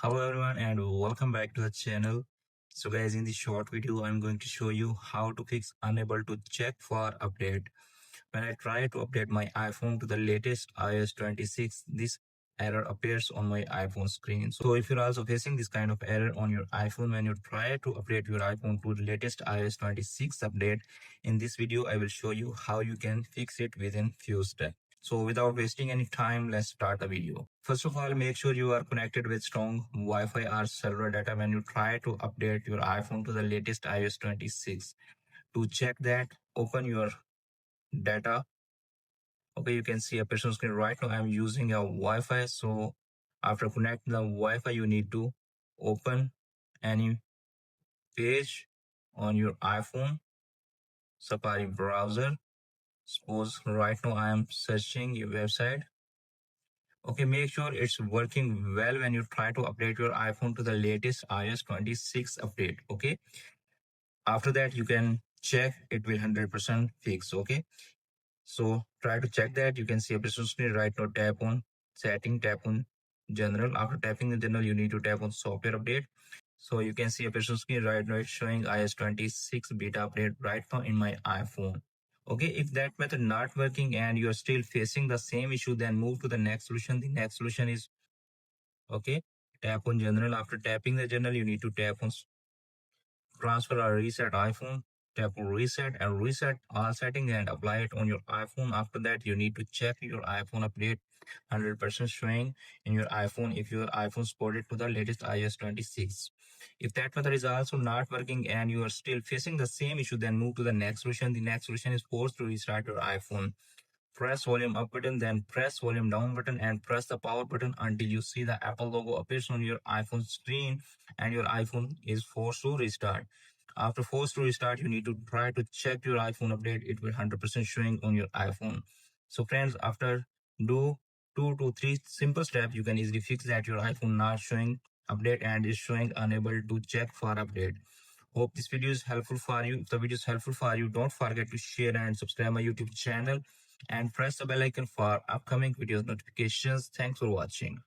Hello everyone and welcome back to the channel. So guys, in this short video I'm going to show you how to fix unable to check for update. When I try to update my iPhone to the latest iOS 26, this error appears on my iPhone screen. So if you're also facing this kind of error on your iPhone when you try to update your iPhone to the latest iOS 26 update, in this video I will show you how you can fix it within few steps. So without wasting any time, let's start the video. First of all, make sure you are connected with strong Wi-Fi or cellular data when you try to update your iPhone to the latest iOS 26. To check that, open your data. Okay, you can see a personal screen right now. I'm using a Wi-Fi. So after connecting the Wi-Fi, you need to open any page on your iPhone, Safari browser. Suppose right now I am searching your website. Okay, make sure it's working well when you try to update your iPhone to the latest iOS 26 update. Okay, after that you can check it will 100% fix. Okay, so try to check that. You can see a pressure screen right now. Tap on setting, tap on general. After tapping the general, you need to tap on software update. So you can see a pressure screen right now. It's showing iOS 26 beta update right now in my iPhone. Okay, if that method not working and you're still facing the same issue, then move to the next solution. The next solution is, okay, tap on general. After tapping the general, you need to tap on transfer or reset iPhone. Tap on reset and reset all settings and apply it on your iPhone. After that, you need to check your iPhone update 100% showing in your iPhone if your iPhone supported to the latest iOS 26. If that method is also not working and you are still facing the same issue, then move to the next solution. The next solution is force to restart your iPhone. Press volume up button, then press volume down button and press the power button until you see the Apple logo appears on your iPhone screen and your iPhone is forced to restart. After forced to restart, you need to try to check your iPhone update. It will 100% showing on your iPhone. So friends, after do 2 to 3 simple steps, you can easily fix that your iPhone not showing update and is showing unable to check for update. Hope this video is helpful for you. If the video is helpful for you, don't forget to share and subscribe my YouTube channel and press the bell icon for upcoming videos notifications. Thanks for watching.